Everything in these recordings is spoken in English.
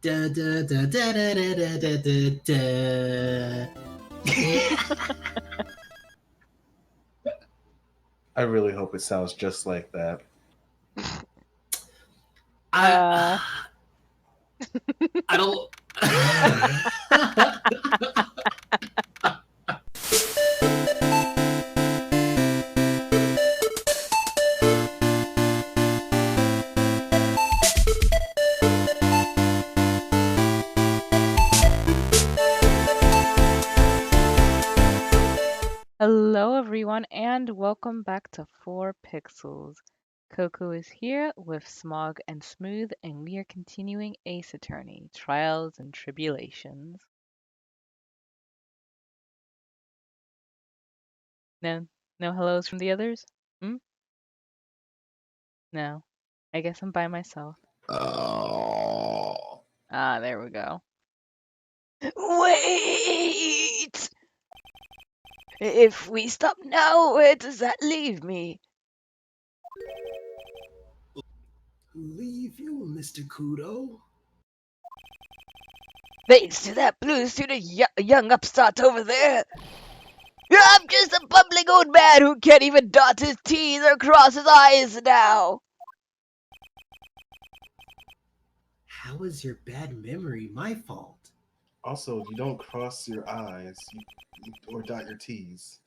Da, da, da, da, da, da, da, da, da. I really hope it sounds just like that. I I don't. Hello, everyone, and welcome back to 4 Pixels. Coco is here with Smog and Smooth, and we are continuing Ace Attorney, Trials and Tribulations. No, no hellos from the others? Hmm? No. I guess I'm by myself. Oh. Ah, there we go. Wait! If we stop now, where does that leave me? Leave you, Mr. Kudo? Thanks to that blue-suited young upstart over there. I'm just a bumbling old man who can't even dot his T's or cross his I's now. How is your bad memory my fault? Also, you don't cross your I's or dot your T's.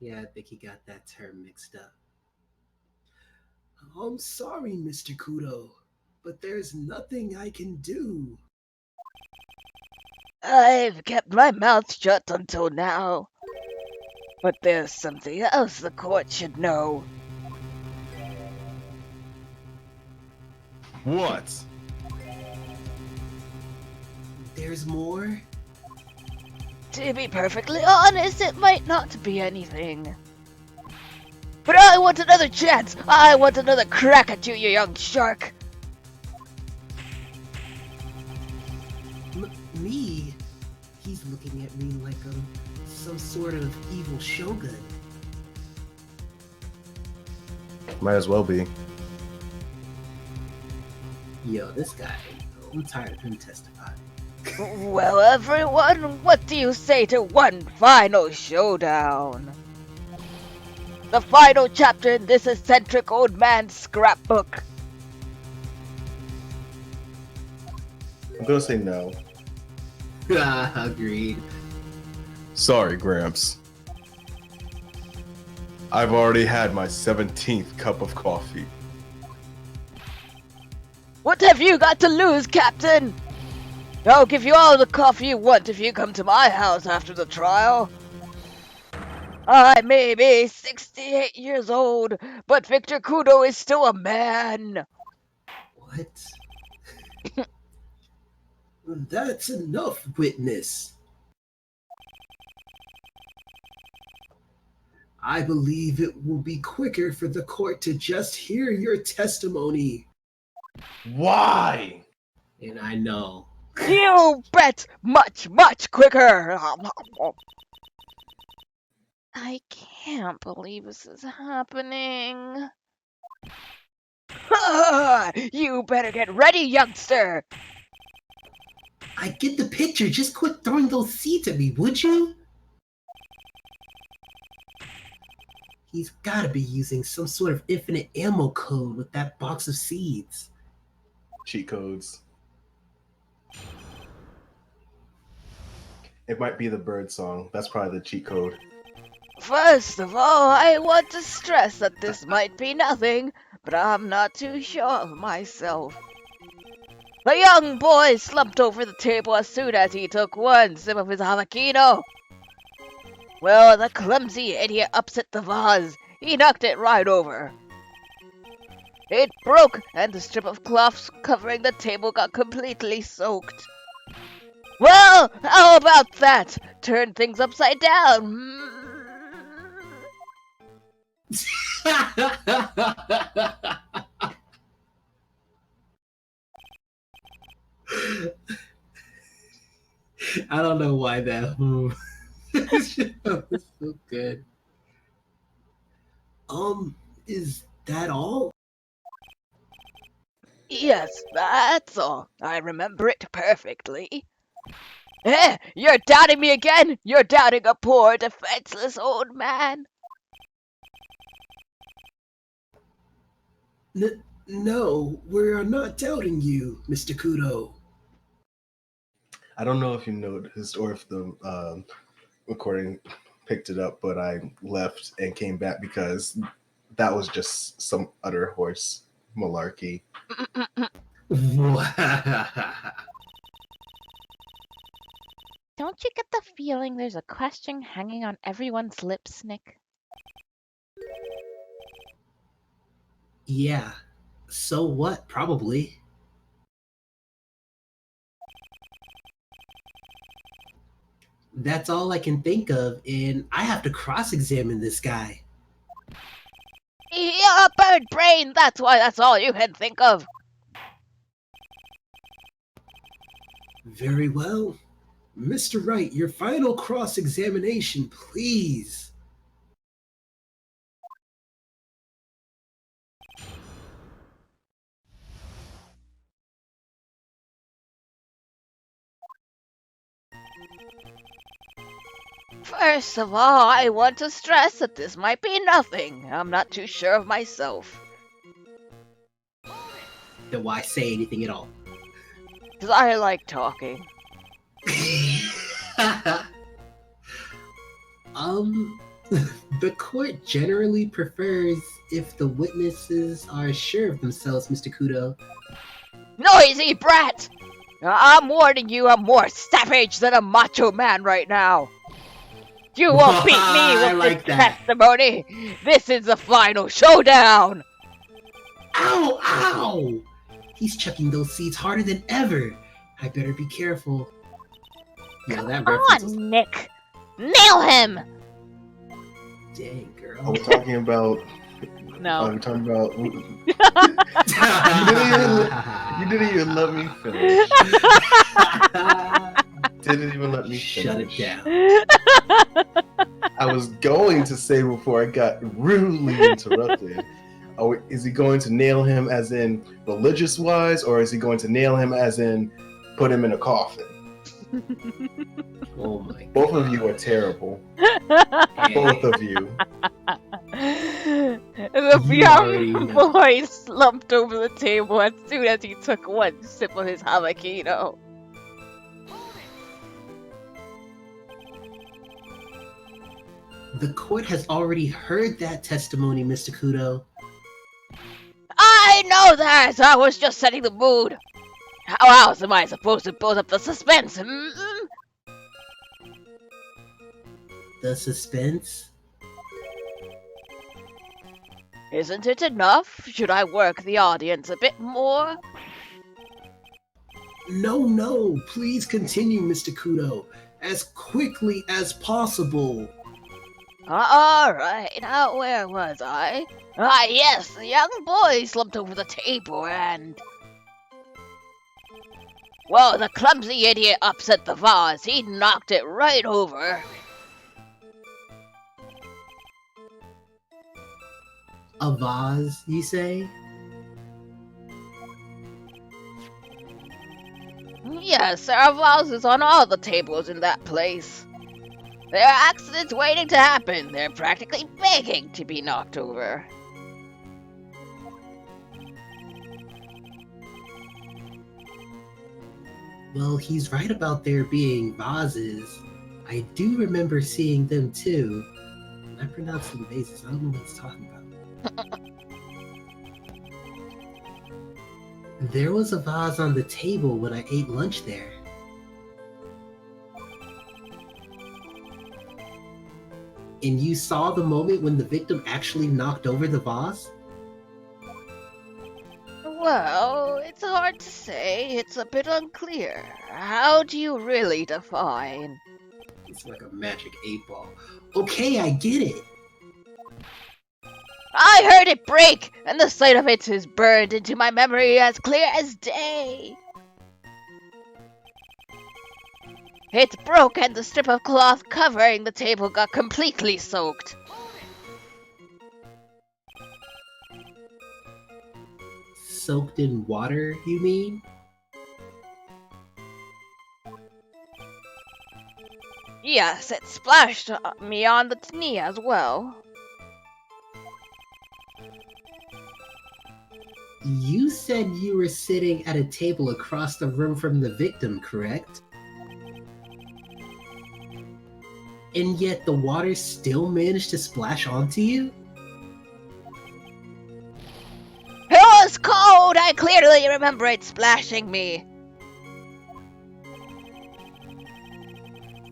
Yeah, I think he got that term mixed up. I'm sorry, Mr. Kudo, but there's nothing I can do. I've kept my mouth shut until now. But there's something else the court should know. What? There's more? To be perfectly honest, it might not be anything. But I want another chance! I want another crack at you, you young shark! Me? He's looking at me like I'm some sort of evil shogun. Might as well be. Yo, this guy, I'm tired of him testifying. Well, everyone, what do you say to one final showdown? The final chapter in this eccentric old man's scrapbook. I'm gonna say no. Agreed. Sorry, Gramps. I've already had my 17th cup of coffee. What have you got to lose, Captain? I'll give you all the coffee you want if you come to my house after the trial. I may be 68 years old, but Victor Kudo is still a man. What? That's enough, witness. I believe it will be quicker for the court to just hear your testimony. Why? And I know. You bet much, much quicker. I can't believe this is happening. You better get ready, youngster. I get the picture. Just quit throwing those seeds at me, would you? He's gotta be using some sort of infinite ammo code with that box of seeds. Cheat codes. It might be the bird song. That's probably the cheat code. First of all, I want to stress that this might be nothing, but I'm not too sure of myself. The young boy slumped over the table as soon as he took one sip of his avocado. Well, the clumsy idiot upset the vase. He knocked it right over. It broke, and the strip of cloth covering the table got completely soaked. Well, how about that? Turn things upside down. I don't know why that move was so good. Is that all? Yes, that's all. I remember it perfectly. You're doubting me again? You're doubting a poor, defenseless old man? No, we're not doubting you, Mr. Kudo. I don't know if you noticed or if the recording picked it up, but I left and came back because that was just some utter horse malarkey. Don't you get the feeling there's a question hanging on everyone's lips, Nick? Yeah. So what? Probably. That's all I can think of, and I have to cross-examine this guy. You're a bird brain, that's why that's all you can think of. Very well. Mr. Wright, your final cross-examination, please. First of all, I want to stress that this might be nothing. I'm not too sure of myself. Then why say anything at all? Because I like talking. The court generally prefers if the witnesses are sure of themselves, Mr. Kudo. Noisy brat! I'm warning you, I'm more savage than a macho man right now. You won't beat me I with like this that. testimony. This is the final showdown. Ow! Ow! He's chucking those seeds harder than ever. I better be careful. Yeah, that Come reference was... on, Nick. Nail him! Dang, girl. Are we talking about? No. Are we talking about? You didn't even let me finish. Didn't even let me finish. Shut it down. I was going to say before I got rudely interrupted. Is he going to nail him as in religious wise, or is he going to nail him as in put him in a coffin? Oh my God. Both of you are terrible. Both of you. The You already young know. boy slumped over the table as soon as he took one sip of his Havakino. The court has already heard that testimony, Mr. Kudo. I know that! I was just setting the mood. How else am I supposed to build up the suspense? The suspense? Isn't it enough? Should I work the audience a bit more? No, please continue, Mr. Kudo, as quickly as possible. Alright, now where was I? Ah, yes, the young boy slumped over the table and... Well, the clumsy idiot upset the vase. He knocked it right over. A vase, you say? Yes, there are vases on all the tables in that place. There are accidents waiting to happen. They're practically begging to be knocked over. Well, he's right about there being vases. I do remember seeing them too. I pronounce them vases. I don't know what he's talking about. There was a vase on the table when I ate lunch there. And you saw the moment when the victim actually knocked over the vase? Well, it's hard to say. It's a bit unclear. How do you really define? It's like a magic 8-ball. Okay, I get it. I heard it break, and the sight of it is burned into my memory as clear as day. It broke, and the strip of cloth covering the table got completely soaked. soaked in water, you mean? Yes, it splashed me on the knee as well. You said you were sitting at a table across the room from the victim, correct? And yet the water still managed to splash onto you? It was cold! I clearly remember it splashing me.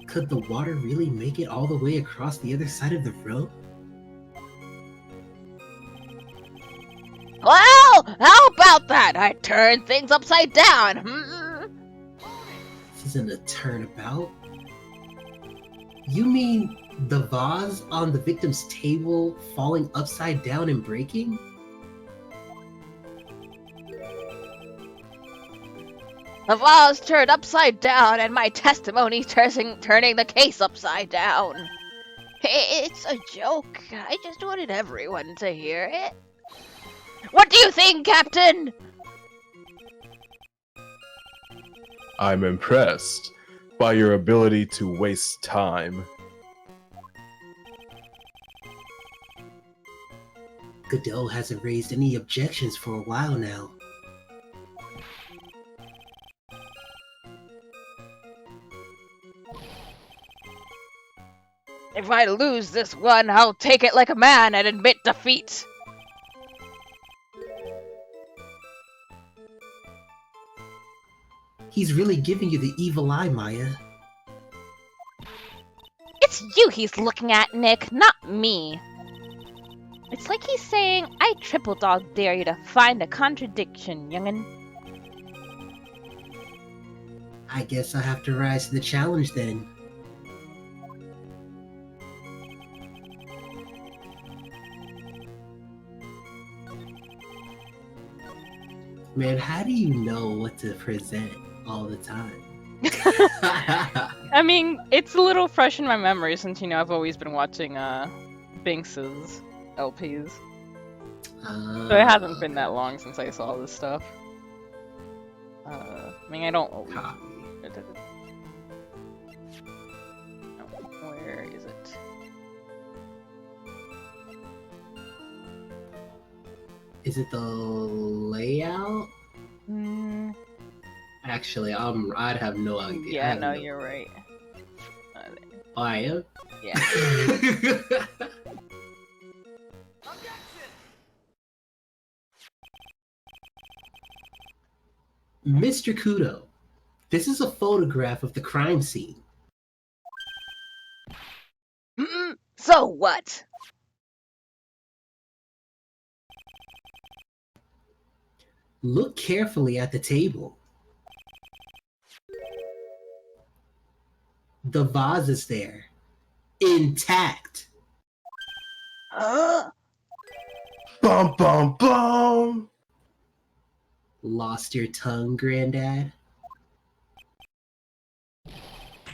Could the water really make it all the way across the other side of the room? Well, how about that? I turned things upside down. This isn't a turnabout. You mean the vase on the victim's table falling upside down and breaking? The vase turned upside down, and my testimony turning the case upside down. It's a joke. I just wanted everyone to hear it. What do you think, Captain? I'm impressed by your ability to waste time. Godot hasn't raised any objections for a while now. If I lose this one, I'll take it like a man and admit defeat. He's really giving you the evil eye, Maya. It's you he's looking at, Nick, not me. It's like he's saying, I triple dog dare you to find a contradiction, youngin'. I guess I have to rise to the challenge then. Man, how do you know what to present all the time? I mean, it's a little fresh in my memory since, I've always been watching Binks's LPs. So it hasn't been that long since I saw this stuff. I mean, I don't always... Copy. Where is it? Is it the layout? Actually, I'd have no idea. Yeah, no, you're right. Oh, I am? Yeah. Mr. Kudo, this is a photograph of the crime scene. So what? Look carefully at the table. The vase is there, intact. Huh? Bum bum bum! Lost your tongue, Granddad?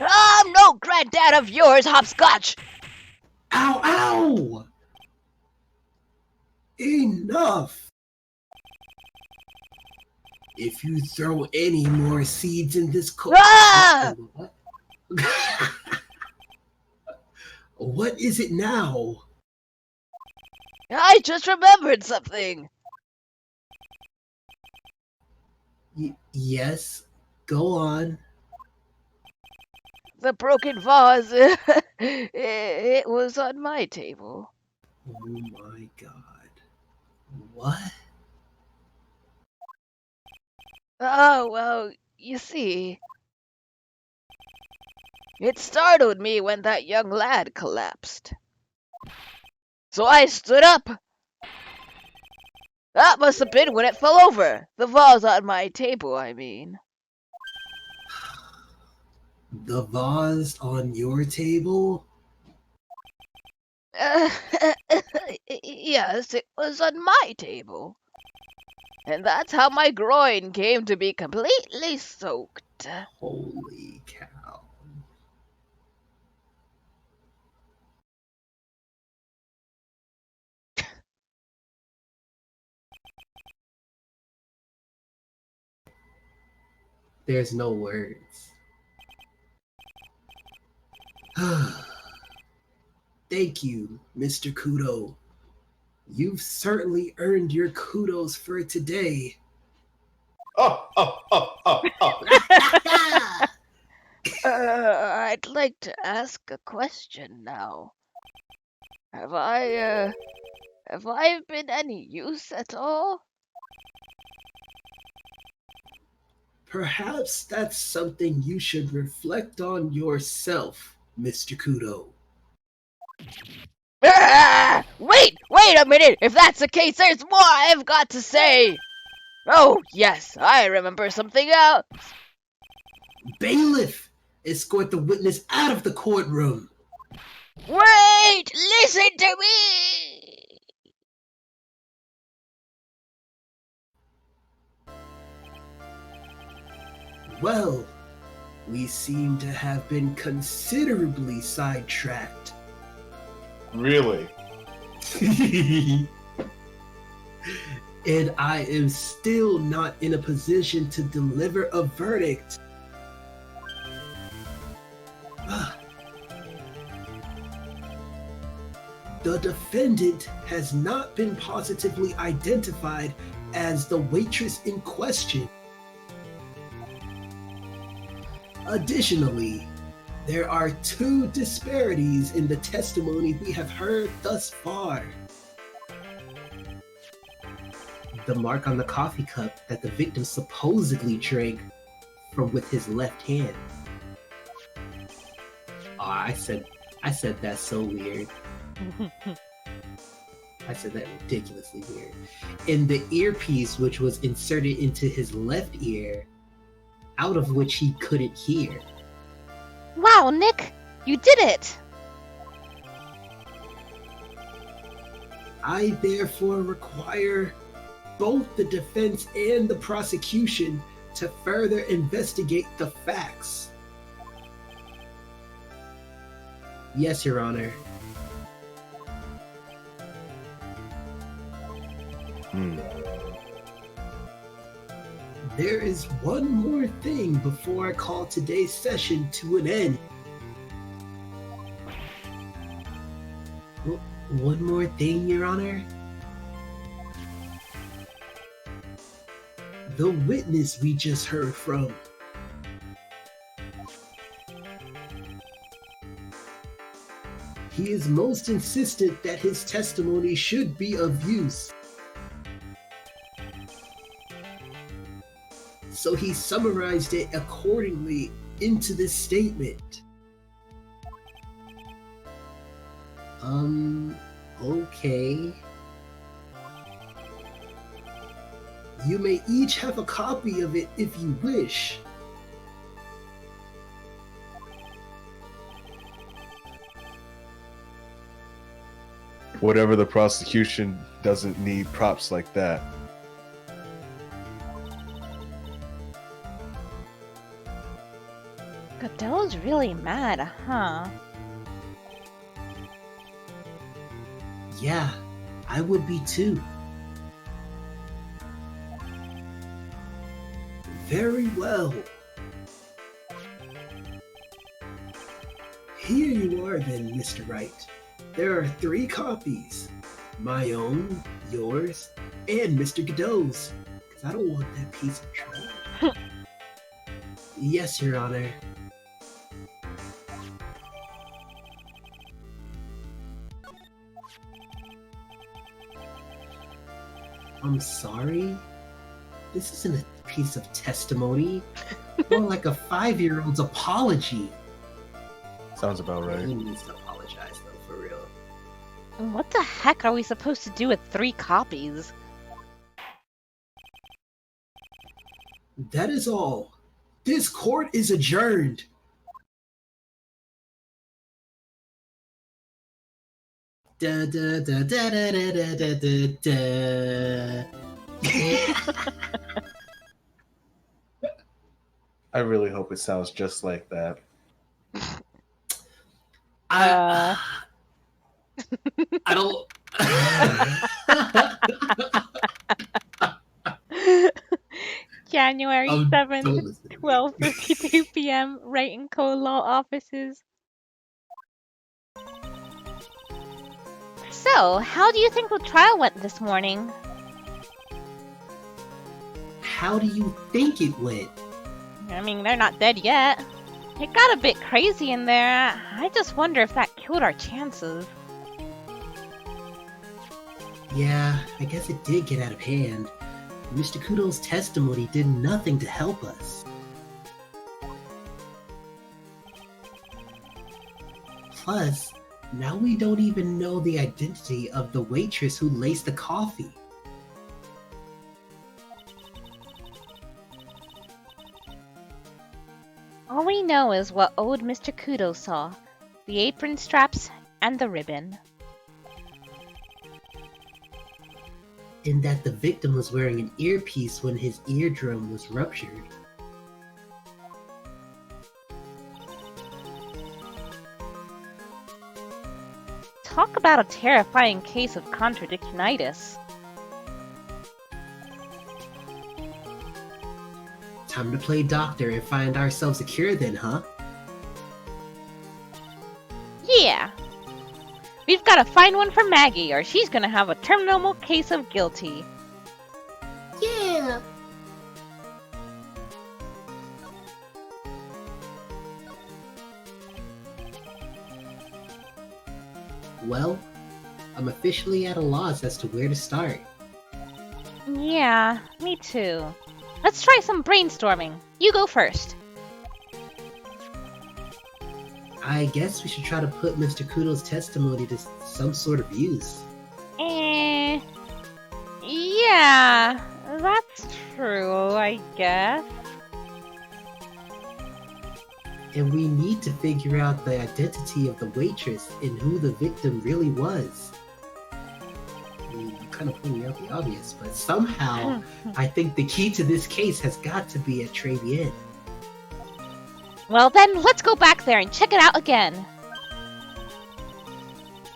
I'm no granddad of yours, Hopscotch! Ow, ow! Enough! If you throw any more seeds in this Ah! What? What is it now? I just remembered something. Yes, go on. The broken vase, it was on my table. Oh my god. What? Oh, well, you see, it startled me when that young lad collapsed. So I stood up. That must have been when it fell over. The vase on my table, I mean. The vase on your table? Yes, it was on my table. And that's how my groin came to be completely soaked. Holy cow. There's no words. Thank you, Mr. Kudo. You've certainly earned your kudos for today. Oh, oh, oh, oh, oh. I'd like to ask a question now. Have I been any use at all? Perhaps that's something you should reflect on yourself, Mr. Kudo. Wait a minute! If that's the case, there's more I've got to say! Oh, yes, I remember something else. Bailiff! Escort the witness out of the courtroom! Wait! Listen to me! Well, we seem to have been considerably sidetracked. Really? And I am still not in a position to deliver a verdict. The defendant has not been positively identified as the waitress in question. Additionally, there are 2 disparities in the testimony we have heard thus far. The mark on the coffee cup that the victim supposedly drank from with his left hand. Oh, I said that's so weird. I said that ridiculously weird. And the earpiece which was inserted into his left ear, out of which he couldn't hear. Wow, Nick, you did it! I therefore require both the defense and the prosecution to further investigate the facts. Yes, Your Honor. There is one more thing before I call today's session to an end. One more thing, Your Honor. The witness we just heard from. He is most insistent that his testimony should be of use. So he summarized it accordingly into this statement. Okay. You may each have a copy of it if you wish. Whatever the prosecution doesn't need props like that. Godot's really mad, huh? Yeah, I would be too. Very well. Here you are then, Mr. Wright. There are 3 copies. My own, yours, and Mr. Godot's. Because I don't want that piece of trash. Yes, Your Honor. I'm sorry. This isn't a piece of testimony. More like a 5-year-old's apology. Sounds about right. He needs to apologize, though, for real. What the heck are we supposed to do with 3 copies? That is all. This court is adjourned. Da da da da da da da da da. I really hope it sounds just like that. I don't. January Don't 7th, listen to me. 12:52 p.m. right in co-law offices. So, how do you think the trial went this morning? How do you think it went? I mean, they're not dead yet. It got a bit crazy in there. I just wonder if that killed our chances. Yeah, I guess it did get out of hand. Mr. Kudo's testimony did nothing to help us. Plus, now we don't even know the identity of the waitress who laced the coffee. All we know is what old Mr. Kudo saw. The apron straps and the ribbon. And that the victim was wearing an earpiece when his eardrum was ruptured. Talk about a terrifying case of contradictionitis. Time to play doctor and find ourselves a cure then, huh? Yeah. We've got to find one for Maggie or she's gonna have a terminal case of guilty. Yeah! Well, I'm officially at a loss as to where to start. Yeah, me too. Let's try some brainstorming. You go first. I guess we should try to put Mr. Kudo's testimony to some sort of use. Yeah, that's true, I guess. And we need to figure out the identity of the waitress and who the victim really was. I mean, you're kind of pointing out the obvious, but somehow I think the key to this case has got to be at Tribulations. Well then, let's go back there and check it out again.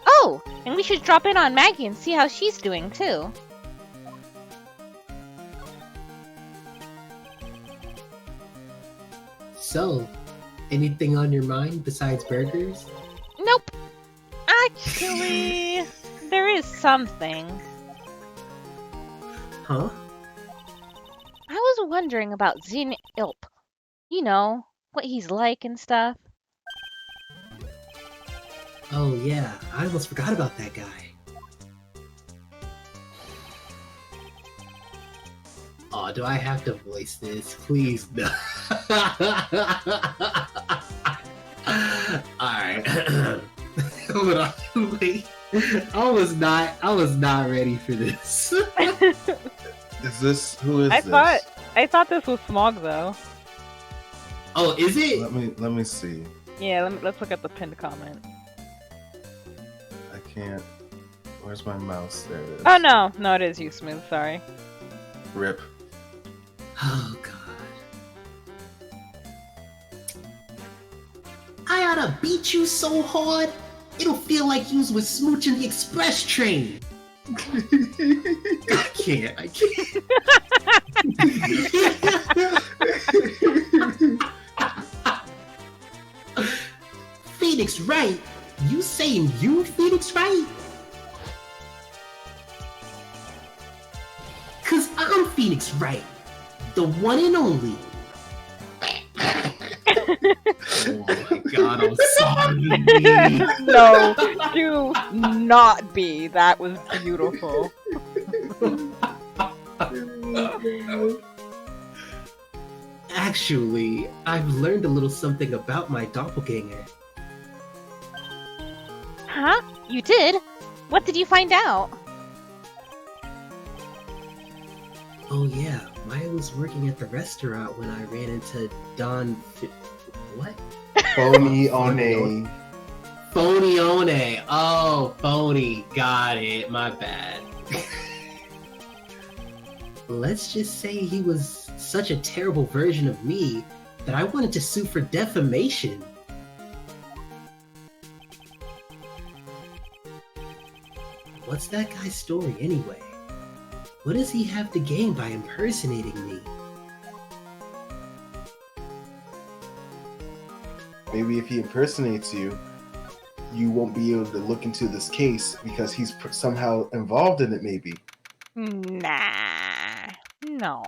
Oh, and we should drop in on Maggie and see how she's doing too. So, anything on your mind besides burgers? Nope. Actually, there is something. Huh? I was wondering about Zin Ilp. You know, what he's like and stuff. Oh yeah, I almost forgot about that guy. Oh, do I have to voice this? Please, no. Alright. Hold on, wait. I was not ready for this. Who is this? I thought this was Smog though. Oh, is it? Let me see. Yeah, let's look at the pinned comment. I can't. Where's my mouse? There it is. Oh no, it is you, Smooth. Sorry. Rip. Oh god. I oughta beat you so hard, it'll feel like you was smooching the express train. I can't. Phoenix Wright? You saying you Phoenix Wright? Cause I'm Phoenix Wright, the one and only. Oh my god, I'm sorry. No, do not be. That was beautiful. Actually, I've learned a little something about my doppelganger. Huh? You did? What did you find out? Oh yeah, Maya was working at the restaurant when I ran into Don... What? Phony One. Phony One. Oh, phony. Got it. My bad. Let's just say he was such a terrible version of me that I wanted to sue for defamation. What's that guy's story anyway? What does he have to gain by impersonating me? Maybe if he impersonates you, you won't be able to look into this case because he's somehow involved in it, maybe. Nah. No.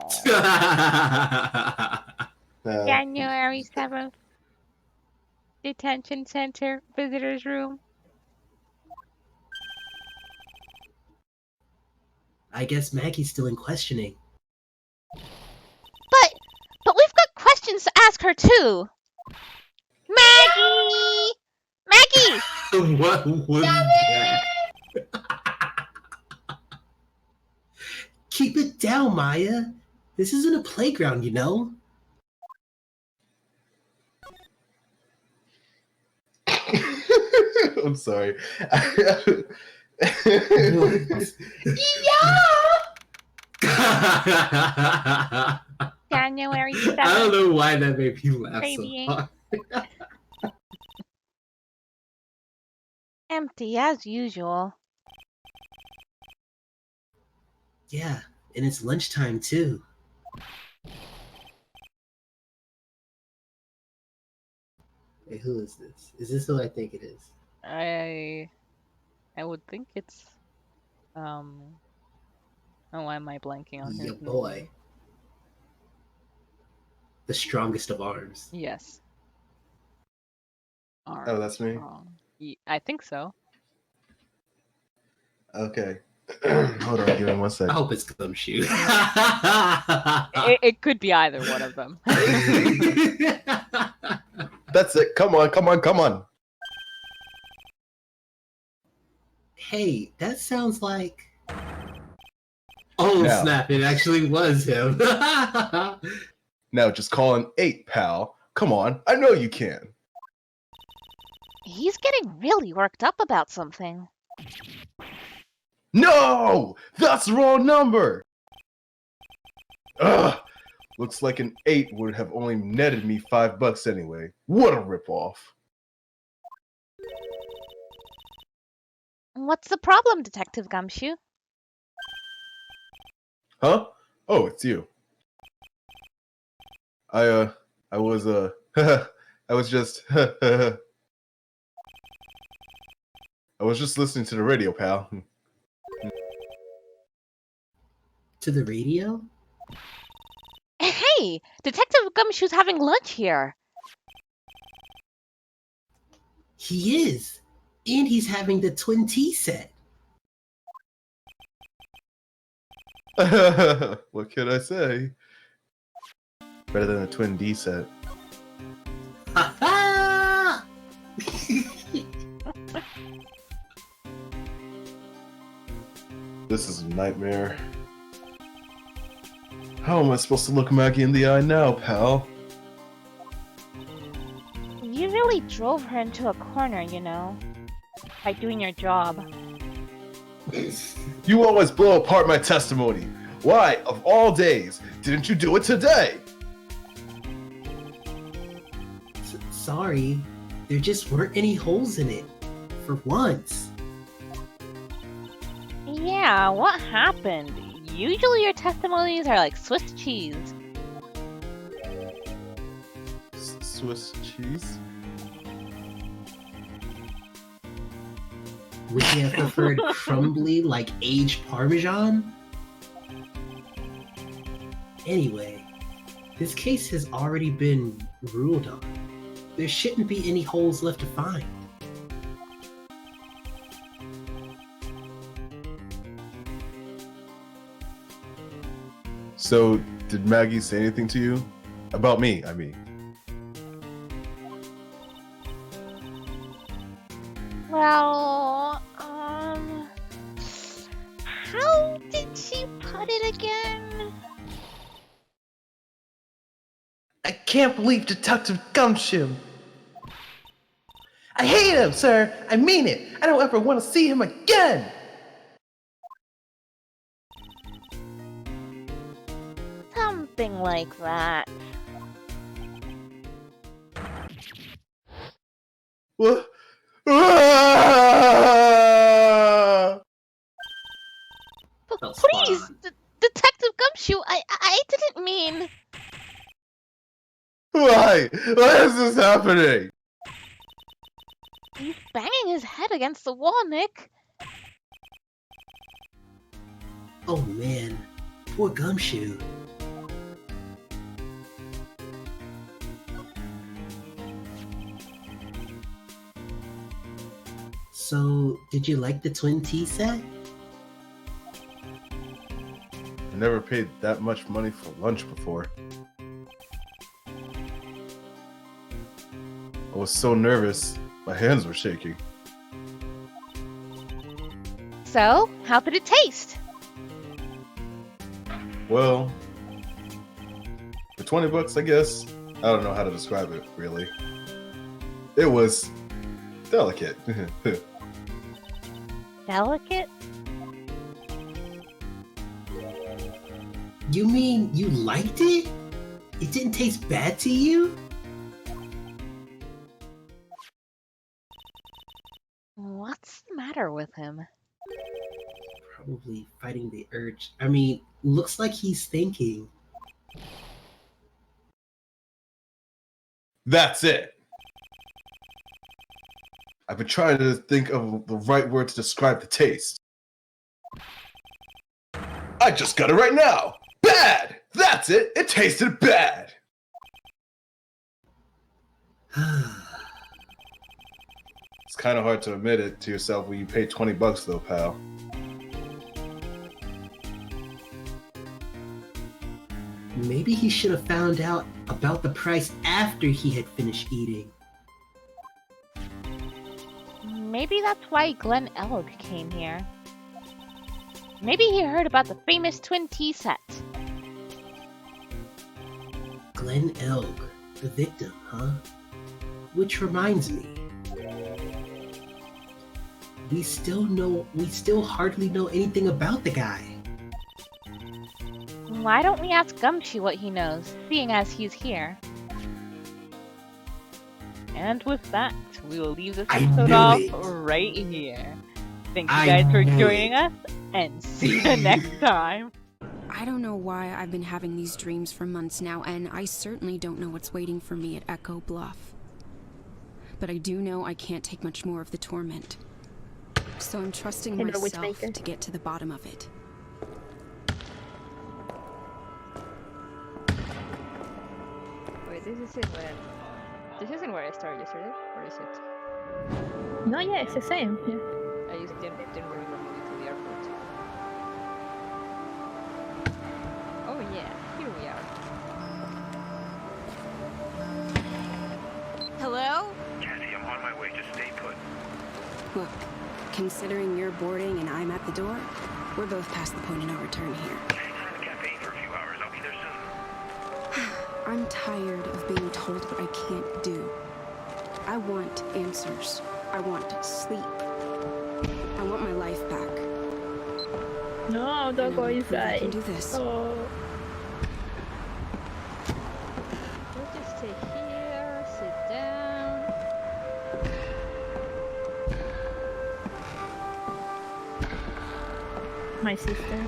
January 7th. Detention center, visitor's room. I guess Maggie's still in questioning. But we've got questions to ask her too. Maggie! Maggie! What was that? Keep it down, Maya. This isn't a playground, you know? I'm sorry. January I 7th. don't know why that made me laugh so Baby. hard. Empty as usual. Yeah, and it's lunchtime too. Hey, who is this? Is this who I think it is? I would think it's oh, why am I blanking on his Your name? boy. The strongest of arms. Yes. Oh, that's me? I think so. Okay. Hold on, give me 1 I second. hope it's Gumshoe. It could be either one of them. That's it. Come on, come on, come on. Hey, that sounds like... Oh, Now. snap, it actually was him. Now just call an 8, pal. Come on, I know you can. He's getting really worked up about something. No! That's the wrong number! Ugh! Looks like an 8 would have only netted me $5 anyway. What a ripoff. What's the problem, Detective Gumshoe? Huh? Oh, it's you. I was, I was just, I was just listening to the radio, pal. To the radio? Hey! Detective Gumshoe's having lunch here. He is. And he's having the twin tea set. What can I say? Better than a twin D set. Ha ha! This is a nightmare. How am I supposed to look Maggie in the eye now, pal? You really drove her into a corner, you know, by doing your job. You always blow apart my testimony. Why, of all days, didn't you do it today? Sorry, there just weren't any holes in it. For once. Yeah, what happened? Usually your testimonies are like Swiss cheese. Swiss cheese? Would you have preferred crumbly like aged Parmesan? Anyway, this case has already been ruled on. There shouldn't be any holes left to find. So, did Maggie say anything to you? About me, I mean. Well, how did she put it again? I can't believe Detective Gumshoe. I hate him, sir. I mean it. I don't ever want to see him again. Something like that. What? Ah! Well, Please, spot on. Detective Gumshoe, I didn't mean... Why? Why is this happening? He's banging his head against the wall, Nick. Oh man, poor Gumshoe. So, did you like the twin tea set? I never paid that much money for lunch before. I was so nervous, my hands were shaking. So, how did it taste? Well, for 20 bucks, I guess. I don't know how to describe it, really. It was delicate. Delicate? You mean you liked it? It didn't taste bad to you? What's the matter with him? Probably fighting the urge. I mean, looks like he's thinking. That's it! I've been trying to think of the right word to describe the taste. I just got it right now! Bad! That's it! It tasted bad! It's kind of hard to admit it to yourself when you pay 20 bucks though, pal. Maybe he should have found out about the price after he had finished eating. Maybe that's why Glen Elg came here. Maybe he heard about the famous twin tea set. Glen Elg, the victim, huh? Which reminds me, we still hardly know anything about the guy. Why don't we ask Gumshoe what he knows, seeing as he's here? And with that, we will leave this I episode knew off it. right here. Thank you I guys for knew joining it. us, and see you next time. I don't know why I've been having these dreams for months now, and I certainly don't know what's waiting for me at Echo Bluff. But I do know I can't take much more of the torment. So I'm trusting Hello, myself Witchmaker. to get to the bottom of it. Wait, this isn't where I started yesterday, or is it? No, yeah, it's the same. Yeah. I just didn't remember moving to the airport. Oh yeah, here we are. Hello? Cassie, I'm on my way. Just stay put. Look, considering you're boarding and I'm at the door, we're both past the point of no return here. Hang out in the cafe for a few hours. I'll be there soon. I'm tired of being told what I can't do. I want answers. I want sleep. I want my life back. No, don't go And I inside. can do this. Oh. Let's just stay here, sit down. My sister.